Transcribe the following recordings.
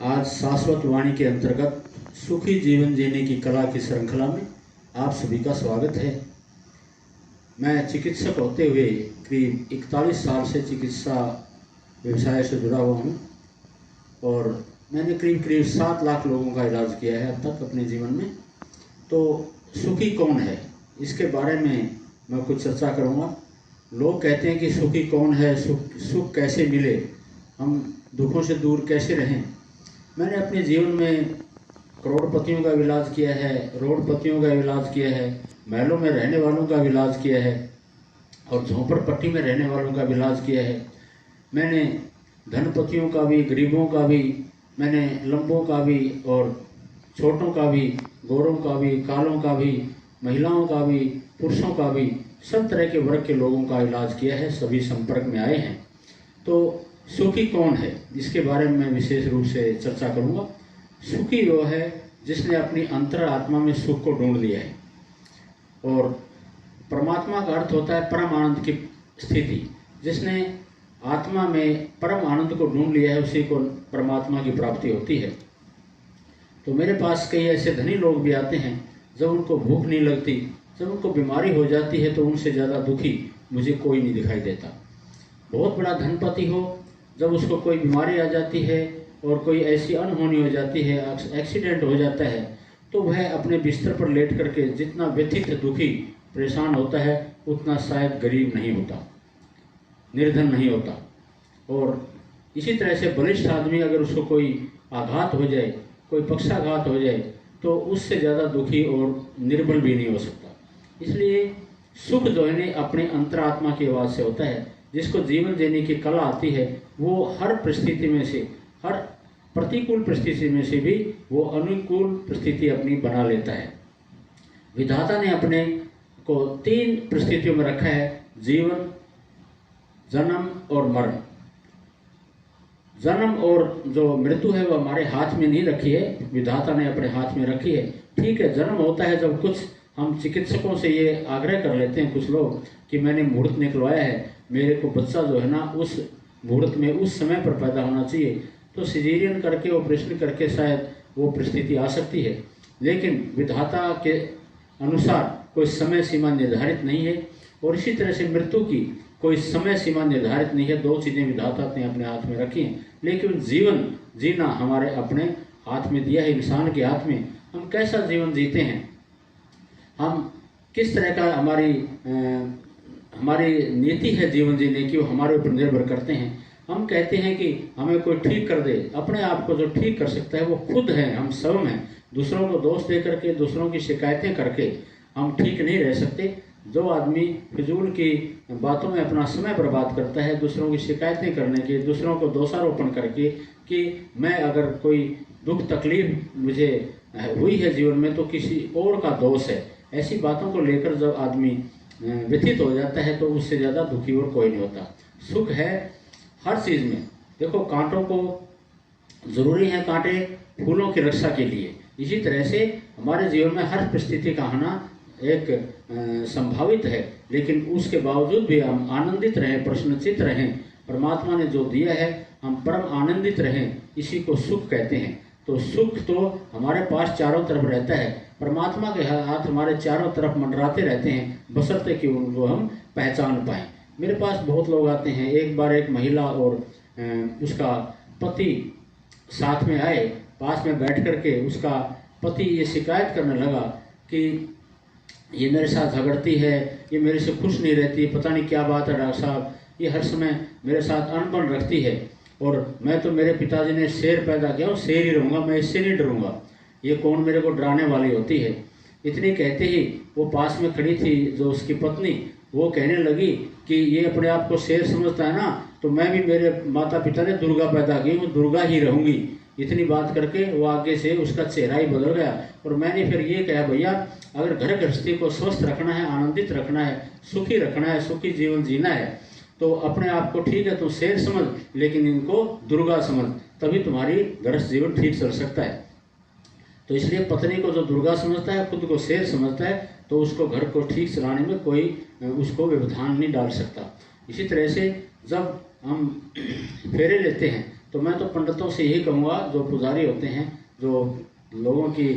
आज शाश्वत वाणी के अंतर्गत सुखी जीवन जीने की कला की श्रृंखला में आप सभी का स्वागत है। मैं चिकित्सक होते हुए करीब 41 साल से चिकित्सा व्यवसाय से जुड़ा हुआ हूँ और मैंने करीब 7 लाख लोगों का इलाज किया है अब तक अपने जीवन में। तो सुखी कौन है, इसके बारे में मैं कुछ चर्चा करूँगा। लोग कहते हैं कि सुखी कौन है, सुख कैसे मिले, हम दुखों से दूर कैसे रहें। मैंने अपने जीवन में करोड़पतियों का इलाज किया है, रोडपतियों का इलाज किया है, महलों में रहने वालों का इलाज किया है और झोंपड़पट्टी में रहने वालों का इलाज किया है। मैंने धनपतियों का भी, गरीबों का भी, मैंने लंबों का भी और छोटों का भी, गोरों का भी, कालों का भी, महिलाओं का भी, पुरुषों का भी, सब तरह के वर्ग के लोगों का इलाज किया है। सभी संपर्क में आए हैं। तो सुखी कौन है, इसके बारे में मैं विशेष रूप से चर्चा करूंगा। सुखी वो है जिसने अपनी अंतर आत्मा में सुख को ढूंढ लिया है। और परमात्मा का अर्थ होता है परम आनंद की स्थिति। जिसने आत्मा में परम आनंद को ढूंढ लिया है उसी को परमात्मा की प्राप्ति होती है। तो मेरे पास कई ऐसे धनी लोग भी आते हैं, जब उनको भूख नहीं लगती, जब उनको बीमारी हो जाती है, तो उनसे ज़्यादा दुखी मुझे कोई नहीं दिखाई देता। बहुत बड़ा धनपति हो, जब उसको कोई बीमारी आ जाती है और कोई ऐसी अनहोनी हो जाती है, एक्सीडेंट हो जाता है, तो वह अपने बिस्तर पर लेट करके जितना व्यथित, दुखी, परेशान होता है उतना शायद गरीब नहीं होता, निर्धन नहीं होता। और इसी तरह से बलिष्ठ आदमी, अगर उसको कोई आघात हो जाए, कोई पक्षाघात हो जाए, तो उससे ज़्यादा दुखी और निर्बल भी नहीं हो सकता। इसलिए सुख जो है अपने अंतरात्मा की आवाज़ से होता है। जिसको जीवन जीने की कला आती है वो हर परिस्थिति में से, हर प्रतिकूल परिस्थिति में से भी वो अनुकूल परिस्थिति अपनी बना लेता है। विधाता ने अपने को 3 परिस्थितियों में रखा है: जीवन, जन्म और मरण। जन्म और जो मृत्यु है वो हमारे हाथ में नहीं रखी है, विधाता ने अपने हाथ में रखी है। ठीक है, जन्म होता है जब कुछ हम चिकित्सकों से ये आग्रह कर लेते हैं कुछ लोग कि मैंने मुहूर्त निकलवाया है, मेरे को बच्चा जो है ना उस मुहूर्त में उस समय पर पैदा होना चाहिए, तो सिजेरियन करके, ऑपरेशन करके शायद वो परिस्थिति आ सकती है। लेकिन विधाता के अनुसार कोई समय सीमा निर्धारित नहीं है और इसी तरह से मृत्यु की कोई समय सीमा निर्धारित नहीं है। 2 चीज़ें विधाता ने अपने हाथ में रखी हैं। लेकिन जीवन जीना हमारे अपने हाथ में दिया है, इंसान के हाथ में। हम कैसा जीवन जीते हैं, हम किस तरह का हमारी नीति है जीवन जीने की, वो हमारे ऊपर निर्भर करते हैं। हम कहते हैं कि हमें कोई ठीक कर दे, अपने आप को जो ठीक कर सकता है वो खुद है, हम स्वयं हैं। दूसरों को दोष दे करके, दूसरों की शिकायतें करके हम ठीक नहीं रह सकते। जो आदमी फिजूल की बातों में अपना समय बर्बाद करता है, दूसरों की शिकायतें करने के, दूसरों को दोषारोपण करके कि मैं अगर कोई दुख तकलीफ मुझे हुई है जीवन में तो किसी और का दोष है, ऐसी बातों को लेकर जब आदमी व्यथित हो जाता है तो उससे ज़्यादा दुखी और कोई नहीं होता। सुख है हर चीज़ में। देखो, कांटों को ज़रूरी है कांटे फूलों की रक्षा के लिए। इसी तरह से हमारे जीवन में हर परिस्थिति का आना एक संभावित है, लेकिन उसके बावजूद भी हम आनंदित रहें, प्रसन्नचित्त रहें। परमात्मा ने जो दिया है हम परम आनंदित रहें, इसी को सुख कहते हैं। तो सुख तो हमारे पास चारों तरफ रहता है, परमात्मा के हाथ हमारे चारों तरफ मंडराते रहते हैं, बशर्ते कि उनको हम पहचान पाएं। मेरे पास बहुत लोग आते हैं। एक बार एक महिला और उसका पति साथ में आए, पास में बैठ करके उसका पति ये शिकायत करने लगा कि ये मेरे साथ झगड़ती है, ये मेरे से खुश नहीं रहती, पता नहीं क्या बात है डॉक्टर साहब, ये हर समय मेरे साथ अनबन रखती है और मैं तो, मेरे पिताजी ने शेर पैदा किया, शेर ही रहूँगा, मैं इससे नहीं डरूँगा, ये कौन मेरे को डराने वाली होती है। इतनी कहते ही वो पास में खड़ी थी जो उसकी पत्नी, वो कहने लगी कि ये अपने आप को शेर समझता है ना, तो मैं भी, मेरे माता पिता ने दुर्गा पैदा की, मैं दुर्गा ही रहूँगी। इतनी बात करके वो आगे से उसका चेहरा ही बदल गया। और मैंने फिर ये कहा, भैया अगर घर गृहस्थी को स्वस्थ रखना है, आनंदित रखना है, सुखी रखना है, सुखी जीवन जीना है, तो अपने आप को ठीक है तो शेर समझ, लेकिन इनको दुर्गा समझ, तभी तुम्हारी गृहस्थ जीवन ठीक चल सकता है। तो इसलिए पत्नी को जो दुर्गा समझता है, खुद को शेर समझता है, तो उसको घर को ठीक चलाने में कोई उसको व्यवधान नहीं डाल सकता। इसी तरह से जब हम फेरे लेते हैं तो मैं तो पंडितों से यही कहूँगा, जो पुजारी होते हैं, जो लोगों की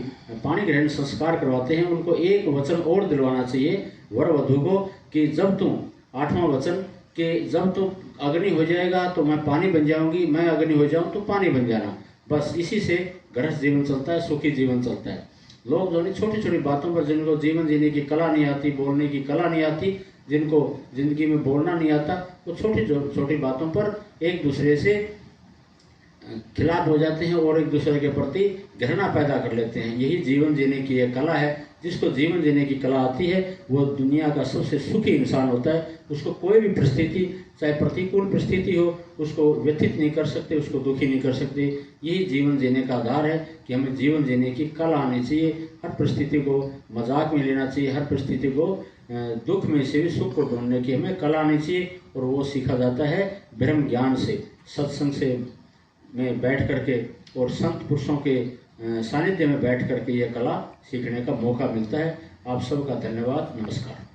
पानी ग्रहण संस्कार करवाते हैं, उनको एक वचन और दिलवाना चाहिए वर वधू को कि जब तुम 8वां वचन कि जब तुम अग्नि हो जाएगा तो मैं पानी बन जाऊंगी, मैं अग्नि हो जाऊं तो पानी बन जाना। बस इसी से गृहस्थ जीवन चलता है, सुखी जीवन चलता है। लोग जो नहीं छोटी छोटी बातों पर, जिनको जीवन जीने की कला नहीं आती, बोलने की कला नहीं आती, जिनको जिंदगी में बोलना नहीं आता, वो छोटी छोटी बातों पर एक दूसरे से खिलाफ हो जाते हैं और एक दूसरे के प्रति घृणा पैदा कर लेते हैं। यही जीवन जीने की एक कला है। जिसको जीवन जीने की कला आती है वो दुनिया का सबसे सुखी इंसान होता है। उसको कोई भी परिस्थिति, चाहे प्रतिकूल परिस्थिति हो, उसको व्यथित नहीं कर सकते, उसको दुखी नहीं कर सकते। यही जीवन जीने का आधार है कि हमें जीवन जीने की कला आनी चाहिए। हर परिस्थिति को मजाक में लेना चाहिए, हर परिस्थिति को दुख में से भी सुख को ढूंढने की हमें कला आनी चाहिए। और वो सीखा जाता है ब्रह्म ज्ञान से, सत्संग से में बैठ करके और संत पुरुषों के सानिध्य में बैठ करके यह कला सीखने का मौका मिलता है। आप सबका धन्यवाद, नमस्कार।